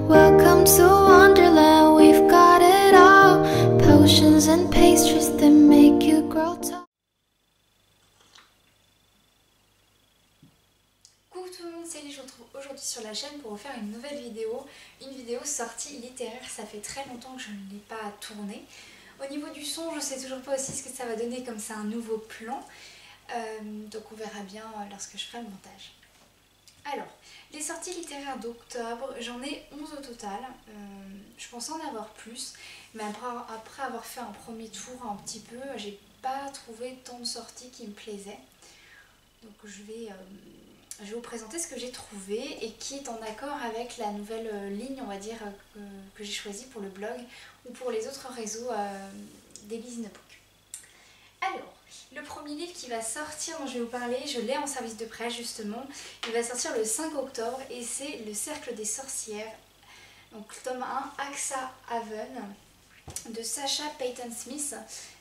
Welcome to Wonderland, we've got it all. Potions and pastries that make you grow tall. Coucou tout le monde, c'est Ellie, je vous retrouve aujourd'hui sur la chaîne pour vous faire une nouvelle vidéo. Une vidéo sortie littéraire, ça fait très longtemps que je ne l'ai pas tournée. Au niveau du son, je ne sais toujours pas aussi ce que ça va donner comme c'est un nouveau plan. Donc on verra bien lorsque je ferai le montage. Alors, les sorties littéraires d'octobre, j'en ai 11 au total. Je pensais en avoir plus, mais après avoir fait un premier tour un petit peu, j'ai pas trouvé tant de sorties qui me plaisaient. Donc je vais vous présenter ce que j'ai trouvé et qui est en accord avec la nouvelle ligne, on va dire, que j'ai choisie pour le blog ou pour les autres réseaux d'Elise Book. Alors, le premier livre qui va sortir, dont je vais vous parler, je l'ai en service de presse justement. Il va sortir le 5 octobre et c'est Le Cercle des Sorcières. Donc tome 1, Axa Haven, de Sacha Peyton Smith.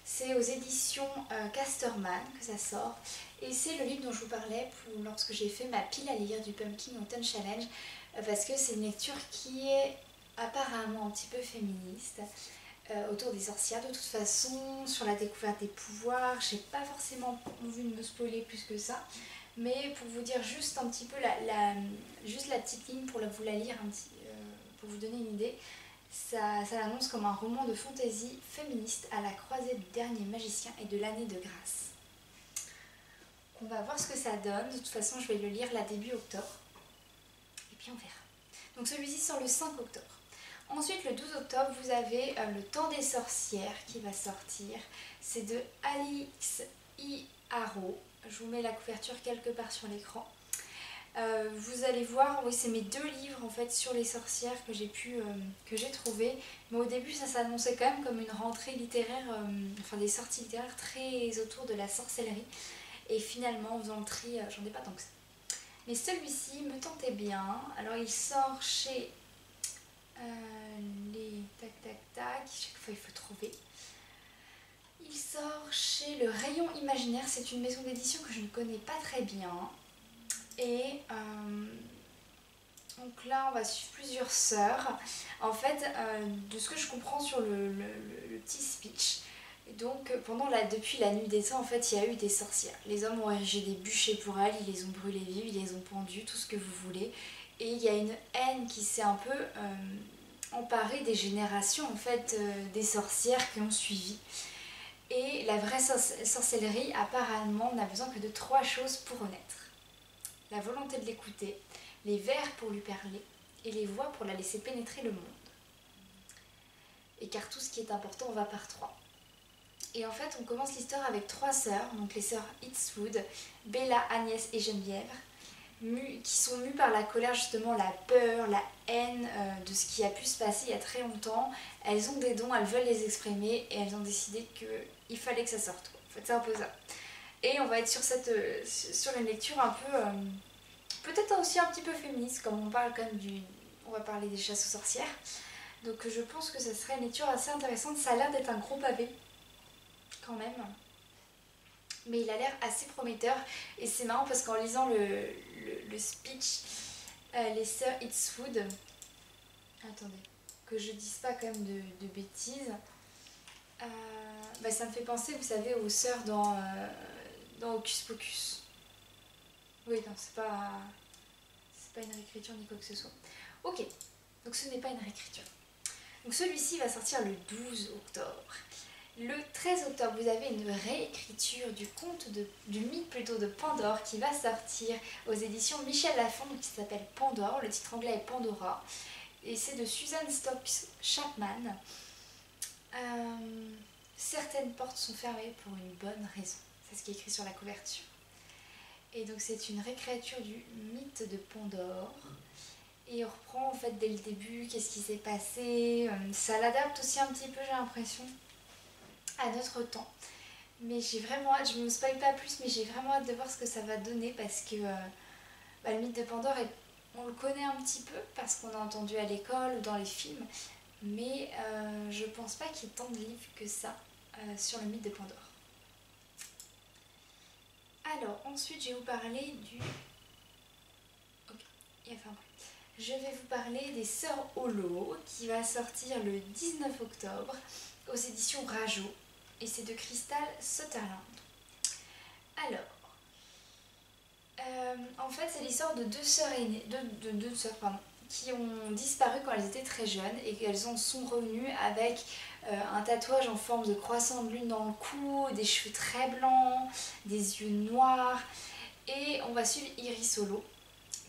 C'est aux éditions Casterman que ça sort. Et c'est le livre dont je vous parlais lorsque j'ai fait ma pile à lire du Pumpkin Autumn Challenge. Parce que c'est une lecture qui est apparemment un petit peu féministe. Autour des sorcières de toute façon, sur la découverte des pouvoirs. J'ai pas forcément envie de me spoiler plus que ça, mais pour vous dire juste un petit peu juste la petite ligne pour vous la lire, pour vous donner une idée, ça l'annonce comme un roman de fantasy féministe à la croisée du dernier magicien et de l'année de grâce. On va voir ce que ça donne. De toute façon, je vais le lire là début octobre et puis on verra. Donc celui-ci sort le 5 octobre. Ensuite, le 12 octobre, vous avez Le Temps des sorcières qui va sortir. C'est de Alix Iharo. Je vous mets la couverture quelque part sur l'écran. Vous allez voir, oui, c'est mes deux livres en fait sur les sorcières que j'ai trouvé. Mais au début, ça s'annonçait quand même comme une rentrée littéraire, enfin des sorties littéraires très autour de la sorcellerie. Et finalement, en faisant le tri, j'en ai pas tant que ça. Mais celui-ci me tentait bien. Alors, il sort chez les chaque fois il faut trouver. Il sort chez Le Rayon Imaginaire, c'est une maison d'édition que je ne connais pas très bien. Et donc là on va suivre plusieurs sœurs. En fait, de ce que je comprends sur le petit speech, donc depuis la nuit des temps, en fait il y a eu des sorcières. Les hommes ont érigé des bûchers pour elles, ils les ont brûlées vives, ils les ont pendues, tout ce que vous voulez. Et il y a une haine qui s'est un peu emparée des générations en fait, des sorcières qui ont suivi. Et la vraie sorcellerie apparemment n'a besoin que de 3 choses pour renaître. La volonté de l'écouter, les vers pour lui parler et les voix pour la laisser pénétrer le monde. Et car tout ce qui est important va par 3. Et en fait on commence l'histoire avec 3 sœurs, donc les sœurs Eastwood, Bella, Agnès et Geneviève, qui sont mues par la colère, justement la peur, la haine de ce qui a pu se passer il y a très longtemps. Elles ont des dons, elles veulent les exprimer et elles ont décidé qu'il fallait que ça sorte. En fait c'est un peu ça. Et on va être sur une lecture un peu, peut-être aussi un petit peu féministe, comme on parle quand même on va parler des chasses aux sorcières. Donc je pense que ça serait une lecture assez intéressante. Ça a l'air d'être un gros pavé, quand même. Mais il a l'air assez prometteur et c'est marrant parce qu'en lisant le speech, les sœurs Eastwood, attendez, que je dise pas quand même de bêtises, ça me fait penser, vous savez, aux sœurs dans Hocus Pocus. Oui, non, c'est pas une réécriture ni quoi que ce soit. Ok, donc ce n'est pas une réécriture. Donc celui-ci va sortir le 12 octobre. Le 13 octobre, vous avez une réécriture du mythe plutôt de Pandore qui va sortir aux éditions Michel Lafon, qui s'appelle Pandore. Le titre anglais est Pandora. Et c'est de Susan Stokes Chapman. Certaines portes sont fermées pour une bonne raison. C'est ce qui est écrit sur la couverture. Et donc c'est une réécriture du mythe de Pandore. Et on reprend en fait dès le début, qu'est-ce qui s'est passé. Ça l'adapte aussi un petit peu, j'ai l'impression, à notre temps. Mais j'ai vraiment hâte, je ne me spoil pas plus, mais j'ai vraiment hâte de voir ce que ça va donner parce que le mythe de Pandore, on le connaît un petit peu parce qu'on a entendu à l'école ou dans les films, mais je pense pas qu'il y ait tant de livres que ça sur le mythe de Pandore. Alors ensuite je vais vous parler du... Ok, il y a fait un bruit. Je vais vous parler des Sœurs Holo qui va sortir le 19 octobre aux éditions Rajo et c'est de Crystal Sutherland. Alors, en fait c'est l'histoire de deux sœurs aînées, deux sœurs qui ont disparu quand elles étaient très jeunes et qu'elles en sont revenues avec un tatouage en forme de croissant de lune dans le cou, des cheveux très blancs, des yeux noirs, et on va suivre Iris Holo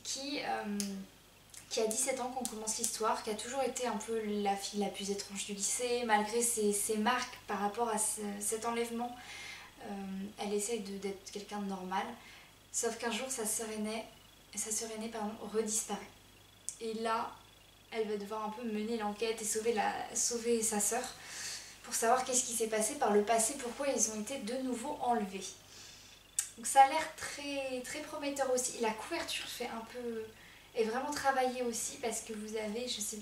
qui a 17 ans quand on commence l'histoire, qui a toujours été un peu la fille la plus étrange du lycée, malgré ses marques par rapport à cet enlèvement. Elle essaye d'être quelqu'un de normal, sauf qu'un jour sa sœur aînée redisparaît. Et là, elle va devoir un peu mener l'enquête et sauver sa sœur pour savoir qu'est-ce qui s'est passé par le passé, pourquoi ils ont été de nouveau enlevés. Donc ça a l'air très, très prometteur aussi. La couverture est vraiment travaillée aussi parce que vous avez, je sais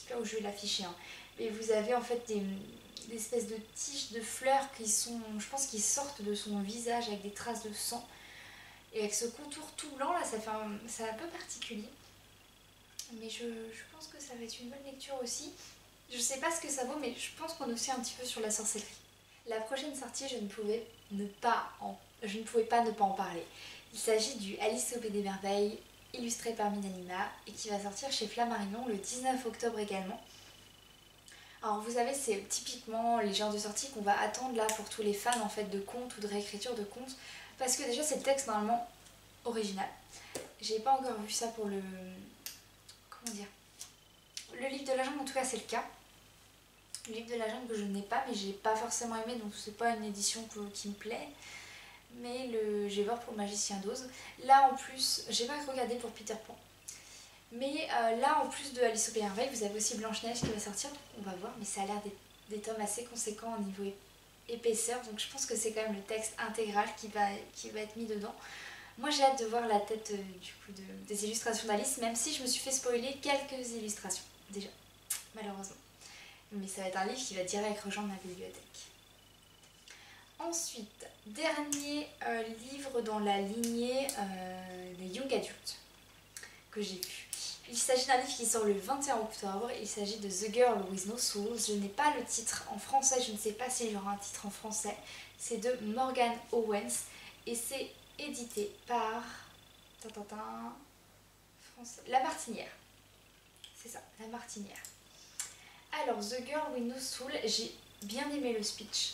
pas où je vais l'afficher, hein, mais vous avez en fait des espèces de tiges de fleurs qui sont, je pense, qui sortent de son visage avec des traces de sang. Et avec ce contour tout blanc là, c'est un peu particulier. Mais je pense que ça va être une bonne lecture aussi. Je sais pas ce que ça vaut, mais je pense qu'on est aussi un petit peu sur la sorcellerie. La prochaine sortie, je ne pouvais pas ne pas en parler. Il s'agit du Alice au Pays des Merveilles, illustré par Minanima, et qui va sortir chez Flammarion le 19 octobre également. Alors vous savez, c'est typiquement les genres de sorties qu'on va attendre là pour tous les fans en fait de contes ou de réécriture de contes, parce que déjà c'est le texte normalement original. J'ai pas encore vu ça pour le... comment dire, le livre de la jungle, en tout cas c'est le cas. Le livre de la jungle que je n'ai pas, mais j'ai pas forcément aimé, donc c'est pas une édition qui me plaît. Mais je vais voir pour Magicien d'Oz. Là en plus, j'ai pas regardé pour Peter Pan. Mais là en plus de Alice au Pays des Merveilles, vous avez aussi Blanche-Neige qui va sortir, donc on va voir, mais ça a l'air des tomes assez conséquents au niveau épaisseur, donc je pense que c'est quand même le texte intégral qui va être mis dedans. Moi j'ai hâte de voir la tête du coup des illustrations d'Alice, même si je me suis fait spoiler quelques illustrations, déjà, malheureusement. Mais ça va être un livre qui va direct rejoindre ma bibliothèque. Ensuite, dernier livre dans la lignée des Young Adultes que j'ai vu. Il s'agit d'un livre qui sort le 21 octobre, il s'agit de The Girl with No Soul. Je n'ai pas le titre en français, je ne sais pas s'il y aura un titre en français. C'est de Morgan Owens et c'est édité par La Martinière. C'est ça, La Martinière. Alors, The Girl with No Soul, j'ai bien aimé le speech.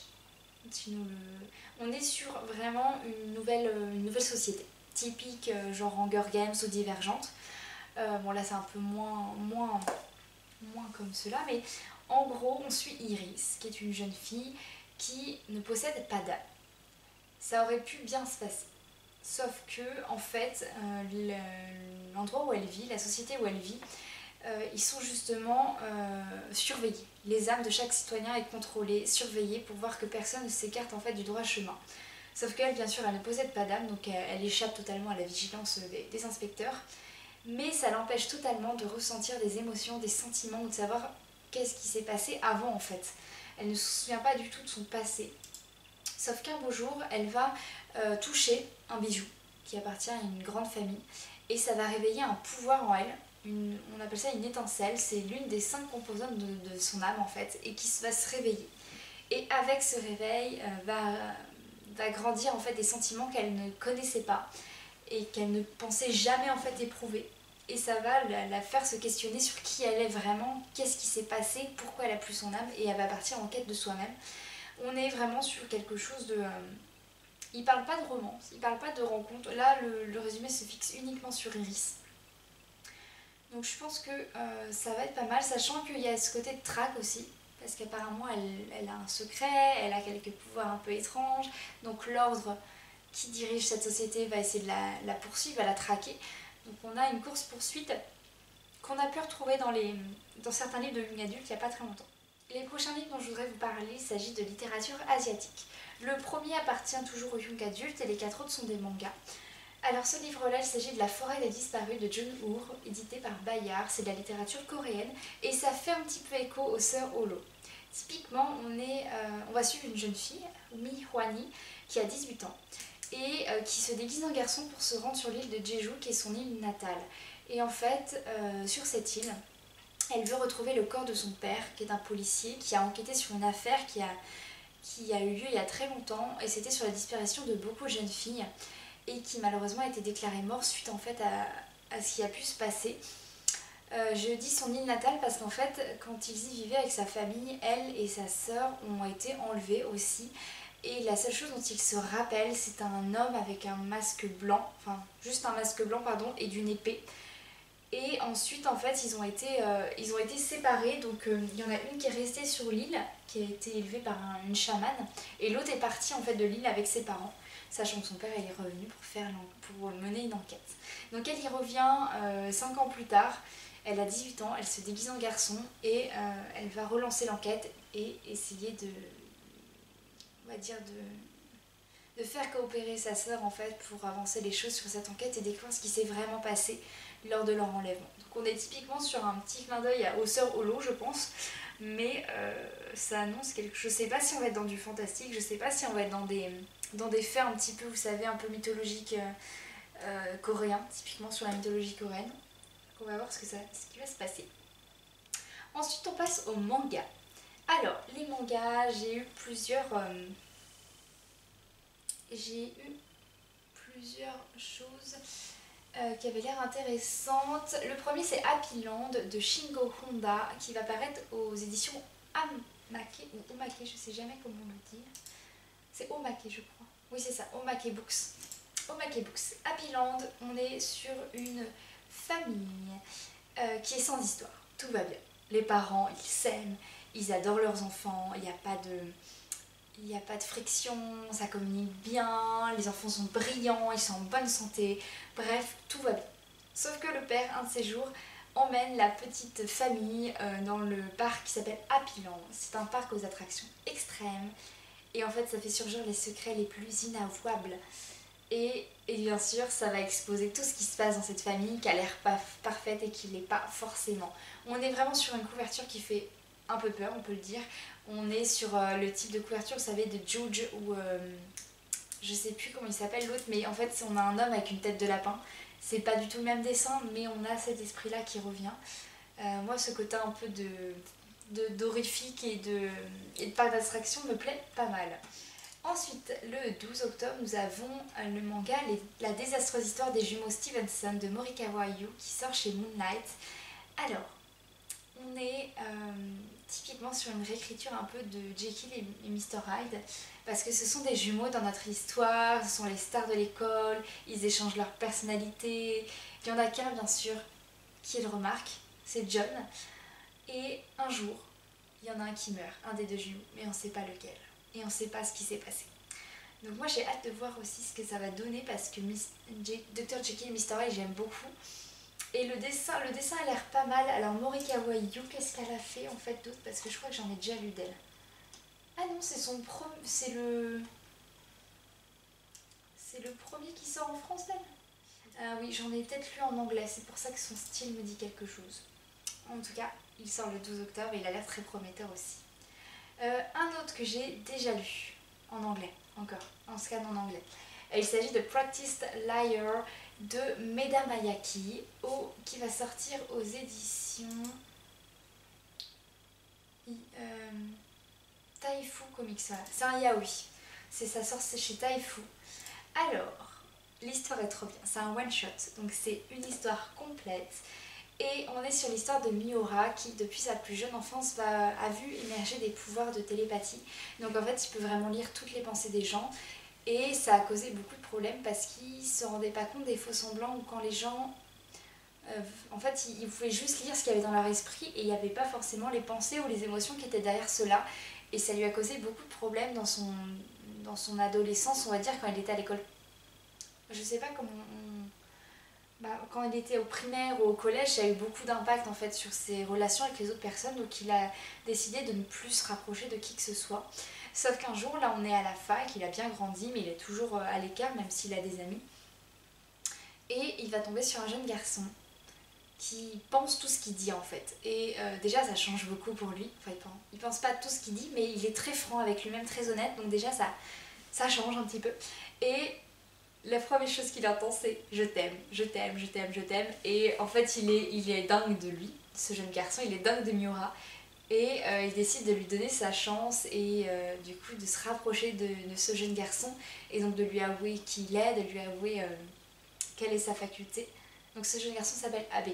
On est sur vraiment une nouvelle société, typique genre Hunger Games ou Divergente. Bon là c'est un peu moins comme cela, mais en gros on suit Iris, qui est une jeune fille qui ne possède pas d'âme. Ça aurait pu bien se passer. Sauf que, en fait, l'endroit où elle vit, la société où elle vit, ils sont justement surveillés. Les âmes de chaque citoyen est contrôlée, surveillée pour voir que personne ne s'écarte en fait du droit chemin. Sauf qu'elle, bien sûr, elle ne possède pas d'âme, donc elle échappe totalement à la vigilance des inspecteurs. Mais ça l'empêche totalement de ressentir des émotions, des sentiments ou de savoir qu'est-ce qui s'est passé avant en fait. Elle ne se souvient pas du tout de son passé. Sauf qu'un beau jour, elle va toucher un bijou qui appartient à une grande famille et ça va réveiller un pouvoir en elle. On appelle ça une étincelle, c'est l'une des 5 composantes de son âme en fait et qui va se réveiller. Et avec ce réveil va grandir en fait des sentiments qu'elle ne connaissait pas et qu'elle ne pensait jamais en fait éprouver. Et ça va la faire se questionner sur qui elle est vraiment, qu'est-ce qui s'est passé, pourquoi elle a plus son âme et elle va partir en quête de soi-même. On est vraiment sur quelque chose de... il parle pas de romance, il parle pas de rencontre. Là, le résumé se fixe uniquement sur Iris. Donc je pense que ça va être pas mal, sachant qu'il y a ce côté de traque aussi. Parce qu'apparemment, elle a un secret, elle a quelques pouvoirs un peu étranges. Donc l'ordre qui dirige cette société va essayer de la poursuivre, va la traquer. Donc on a une course-poursuite qu'on a pu retrouver dans certains livres de young adulte il n'y a pas très longtemps. Les prochains livres dont je voudrais vous parler, il s'agit de littérature asiatique. Le premier appartient toujours aux young adultes et les 4 autres sont des mangas. Alors ce livre-là, il s'agit de La forêt des disparus de Jun Hoor, édité par Bayard. C'est de la littérature coréenne et ça fait un petit peu écho aux Sœurs Holo. Typiquement, on va suivre une jeune fille, Mi Hwani, qui a 18 ans et qui se déguise en garçon pour se rendre sur l'île de Jeju, qui est son île natale. Et en fait, sur cette île, elle veut retrouver le corps de son père, qui est un policier, qui a enquêté sur une affaire qui a eu lieu il y a très longtemps, et c'était sur la disparition de beaucoup de jeunes filles, et qui malheureusement a été déclarée morte suite en fait à ce qui a pu se passer. Je dis son île natale parce qu'en fait, quand ils y vivaient avec sa famille, elle et sa sœur ont été enlevées aussi. Et la seule chose dont ils se rappellent, c'est un homme avec un masque blanc, enfin juste un masque blanc pardon, et d'une épée. Et ensuite en fait ils ont été séparés, donc il y en a une qui est restée sur l'île, qui a été élevée par une chamane, et l'autre est partie en fait de l'île avec ses parents, sachant que son père est revenu pour mener une enquête. Donc elle y revient 5 ans plus tard, elle a 18 ans, elle se déguise en garçon et elle va relancer l'enquête et essayer on va dire de faire coopérer sa sœur en fait pour avancer les choses sur cette enquête et découvrir ce qui s'est vraiment passé lors de leur enlèvement. Donc on est typiquement sur un petit clin d'œil aux sœurs Holo je pense, mais ça annonce quelque chose. Je sais pas si on va être dans du fantastique, je sais pas si on va être dans des faits un petit peu, vous savez, un peu mythologiques coréens, typiquement sur la mythologie coréenne. On va voir ce qui va se passer. Ensuite on passe aux mangas. Alors les mangas, j'ai eu plusieurs choses qui avaient l'air intéressantes. Le premier c'est Happy Land de Shingo Honda qui va paraître aux éditions Omake ou Omake, je sais jamais comment le dire. C'est Omake je crois. Oui c'est ça, Omake Books. Omake Books. Happy Land, on est sur une famille qui est sans histoire. Tout va bien. Les parents, ils s'aiment, ils adorent leurs enfants, il n'y a pas de friction, ça communique bien, les enfants sont brillants, ils sont en bonne santé, bref, tout va bien. Sauf que le père, un de ces jours, emmène la petite famille dans le parc qui s'appelle Happy Land. C'est un parc aux attractions extrêmes et en fait ça fait surgir les secrets les plus inavouables. Et bien sûr, ça va exposer tout ce qui se passe dans cette famille qui a l'air pas parfaite et qui l'est pas forcément. On est vraiment sur une couverture qui fait un peu peur, on peut le dire. On est sur le type de couverture, vous savez, de Juge ou je sais plus comment il s'appelle l'autre, mais en fait on a un homme avec une tête de lapin. C'est pas du tout le même dessin, mais on a cet esprit-là qui revient. Moi, ce côté un peu d'horrifique et de parc d'attraction me plaît pas mal. Ensuite, le 12 octobre, nous avons le manga La désastreuse histoire des jumeaux Stevenson de Morikawa Yu qui sort chez Moonlight. Alors, on est typiquement sur une réécriture un peu de Jekyll et Mr. Hyde parce que ce sont des jumeaux dans notre histoire, ce sont les stars de l'école, ils échangent leur personnalité. Il y en a qu'un bien sûr qui le remarque, c'est John. Et un jour, il y en a un qui meurt, un des deux jumeaux, mais on ne sait pas lequel. Et on ne sait pas ce qui s'est passé. Donc moi j'ai hâte de voir aussi ce que ça va donner parce que Dr. Jekyll et Mr. Hyde j'aime beaucoup. Et le dessin a l'air pas mal. Alors Morikawa Yu, qu'est-ce qu'elle a fait en fait d'autre? Parce que je crois que j'en ai déjà lu d'elle. Ah non, c'est le premier qui sort en France d'elle. Ah oui, j'en ai peut-être lu en anglais, c'est pour ça que son style me dit quelque chose. En tout cas, il sort le 12 octobre et il a l'air très prometteur aussi. Un autre que j'ai déjà lu en anglais, encore, en scan en anglais. Il s'agit de Practiced Liar de Meda Mayaki qui va sortir aux éditions Taifu Comics. C'est un yaoi, ça sort chez Taifu. Alors, l'histoire est trop bien, c'est un one shot, donc c'est une histoire complète. Et on est sur l'histoire de Miura qui, depuis sa plus jeune enfance, a vu émerger des pouvoirs de télépathie. Donc en fait, il peut vraiment lire toutes les pensées des gens. Et ça a causé beaucoup de problèmes parce qu'il ne se rendait pas compte des faux semblants ou quand les gens... en fait, ils pouvaient juste lire ce qu'il y avait dans leur esprit et il n'y avait pas forcément les pensées ou les émotions qui étaient derrière cela. Et ça lui a causé beaucoup de problèmes dans son adolescence, on va dire, quand il était à l'école. Je sais pas comment... quand il était au primaire ou au collège, ça a eu beaucoup d'impact en fait sur ses relations avec les autres personnes, donc il a décidé de ne plus se rapprocher de qui que ce soit. Sauf qu'un jour, là on est à la fac, il a bien grandi, mais il est toujours à l'écart même s'il a des amis. Et il va tomber sur un jeune garçon qui pense tout ce qu'il dit en fait. Et déjà ça change beaucoup pour lui, enfin il pense pas tout ce qu'il dit, mais il est très franc avec lui-même, très honnête, donc déjà ça change un petit peu. Et la première chose qu'il entend c'est je t'aime, je t'aime, je t'aime, je t'aime. Et en fait il est dingue de lui, ce jeune garçon, il est dingue de Miura. Et il décide de lui donner sa chance et du coup de se rapprocher de ce jeune garçon et donc de lui avouer qui il est, de lui avouer quelle est sa faculté. Donc ce jeune garçon s'appelle Abe.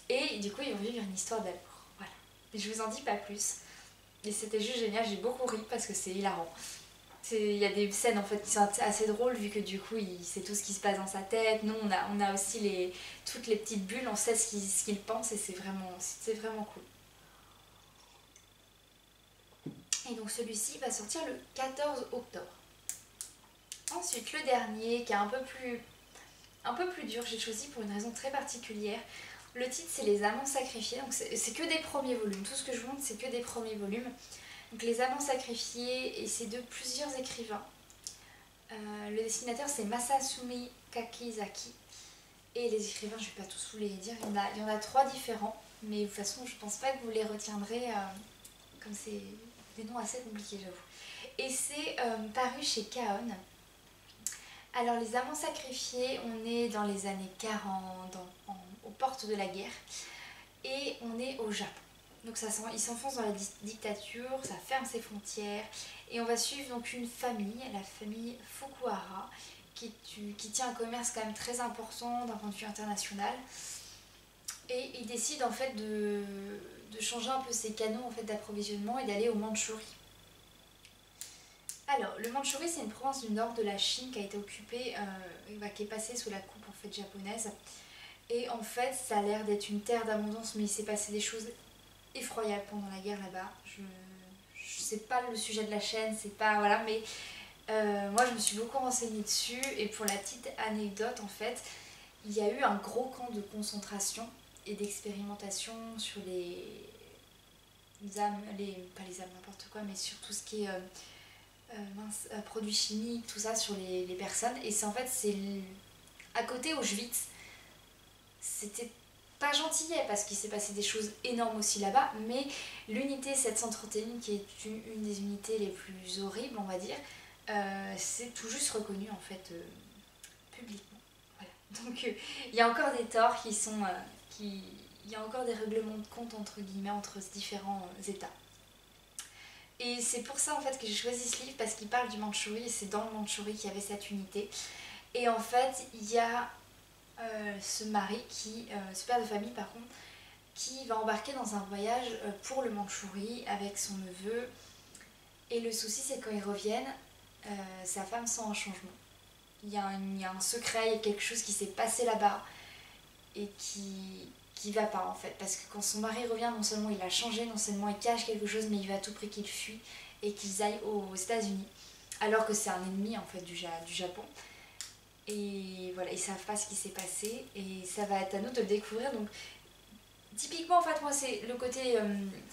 Et du coup ils vont vivre une histoire d'amour. Voilà. Et je vous en dis pas plus. Et c'était juste génial, j'ai beaucoup ri parce que c'est hilarant. Il y a des scènes en fait qui sont assez drôles vu que du coup il sait tout ce qui se passe dans sa tête. Nous on a aussi toutes les petites bulles, on sait ce qu'il pense et c'est vraiment cool. Et donc celui-ci va sortir le 14 octobre. Ensuite le dernier qui est un peu plus dur, j'ai choisi pour une raison très particulière. Le titre c'est Les Amants Sacrifiés, donc c'est que des premiers volumes, tout ce que je vous montre c'est que des premiers volumes. Donc Les Amants Sacrifiés et c'est de plusieurs écrivains. Le dessinateur c'est Masasumi Kakizaki et les écrivains je ne vais pas tous vous les dire, il y en a 3 différents mais de toute façon je pense pas que vous les retiendrez comme c'est des noms assez compliqués j'avoue. Et c'est paru chez Kaon. Alors Les Amants Sacrifiés, on est dans les années 40, aux portes de la guerre et on est au Japon. Donc il s'enfonce dans la dictature, ça ferme ses frontières et on va suivre donc une famille, la famille Fukuhara, qui tient un commerce quand même très important d'un point de vue international. Et il décide en fait de changer un peu ses canaux en fait, d'approvisionnement et d'aller au Mandchourie. Alors, le Mandchourie c'est une province du nord de la Chine qui a été occupée, qui est passée sous la coupe en fait, japonaise. Et en fait ça a l'air d'être une terre d'abondance mais il s'est passé des choses effroyables pendant la guerre là-bas. Je sais pas le sujet de la chaîne, c'est pas... voilà, mais moi je me suis beaucoup renseignée dessus et pour la petite anecdote en fait, il y a eu un gros camp de concentration et d'expérimentation sur les âmes, pas les âmes n'importe quoi, mais sur tout ce qui est produits chimiques, tout ça sur les personnes. Et c'est en fait, c'est à côté Auschwitz, c'était pas gentillet parce qu'il s'est passé des choses énormes aussi là-bas, mais l'unité 731 qui est une des unités les plus horribles on va dire, c'est tout juste reconnu en fait publiquement. Voilà. Donc il y a encore des torts qui sont... il y a encore des règlements de compte entre guillemets entre différents états. Et c'est pour ça en fait que j'ai choisi ce livre parce qu'il parle du Mandchourie et c'est dans le Mandchourie qu'il y avait cette unité. Et en fait il y a ce mari, ce père de famille par contre, qui va embarquer dans un voyage pour le Mandchourie avec son neveu. Et le souci c'est que quand ils reviennent, sa femme sent un changement. Il y a un secret, il y a quelque chose qui s'est passé là-bas et qui va pas en fait. Parce que quand son mari revient, non seulement il a changé, non seulement il cache quelque chose, mais il veut à tout prix qu'il fuit et qu'ils aillent aux États-Unis. Alors que c'est un ennemi en fait du Japon. Et voilà, ils savent pas ce qui s'est passé et ça va être à nous de le découvrir. Donc typiquement en fait moi c'est le côté,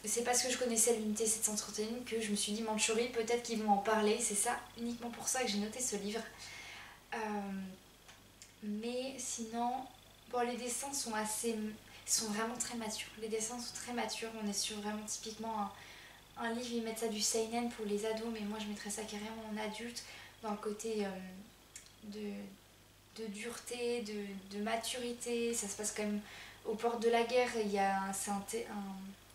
c'est parce que je connaissais l'unité 731 que je me suis dit Mandchourie, peut-être qu'ils vont en parler, c'est ça, uniquement pour ça que j'ai noté ce livre. Mais sinon, bon les dessins sont vraiment très matures, les dessins sont très matures, on est sur vraiment typiquement un livre, ils mettent ça du seinen pour les ados, mais moi je mettrais ça carrément en adulte, dans le côté de dureté, de maturité. Ça se passe quand même aux portes de la guerre, c'est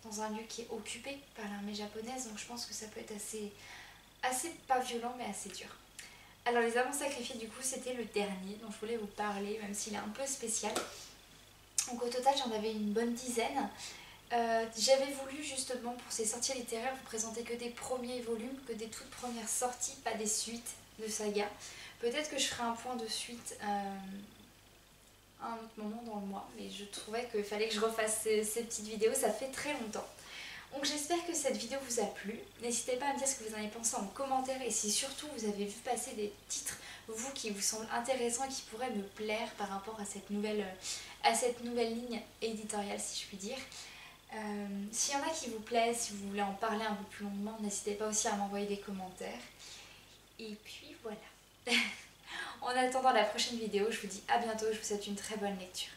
dans un lieu qui est occupé par l'armée japonaise, donc je pense que ça peut être assez pas violent mais assez dur. Alors Les Amants Sacrifiés du coup c'était le dernier dont je voulais vous parler, même s'il est un peu spécial. Donc au total j'en avais une bonne dizaine. J'avais voulu justement pour ces sorties littéraires vous présenter que des premiers volumes, que des toutes premières sorties, pas des suites de saga. Peut-être que je ferai un point de suite à un autre moment dans le mois, mais je trouvais qu'il fallait que je refasse ces petites vidéos, ça fait très longtemps. Donc j'espère que cette vidéo vous a plu. N'hésitez pas à me dire ce que vous en avez pensé en commentaire et si surtout vous avez vu passer des titres, vous, qui vous semblent intéressants et qui pourraient me plaire par rapport à cette nouvelle ligne éditoriale si je puis dire. S'il y en a qui vous plaisent, si vous voulez en parler un peu plus longuement, n'hésitez pas aussi à m'envoyer des commentaires. Et puis voilà. En attendant la prochaine vidéo, je vous dis à bientôt, je vous souhaite une très bonne lecture.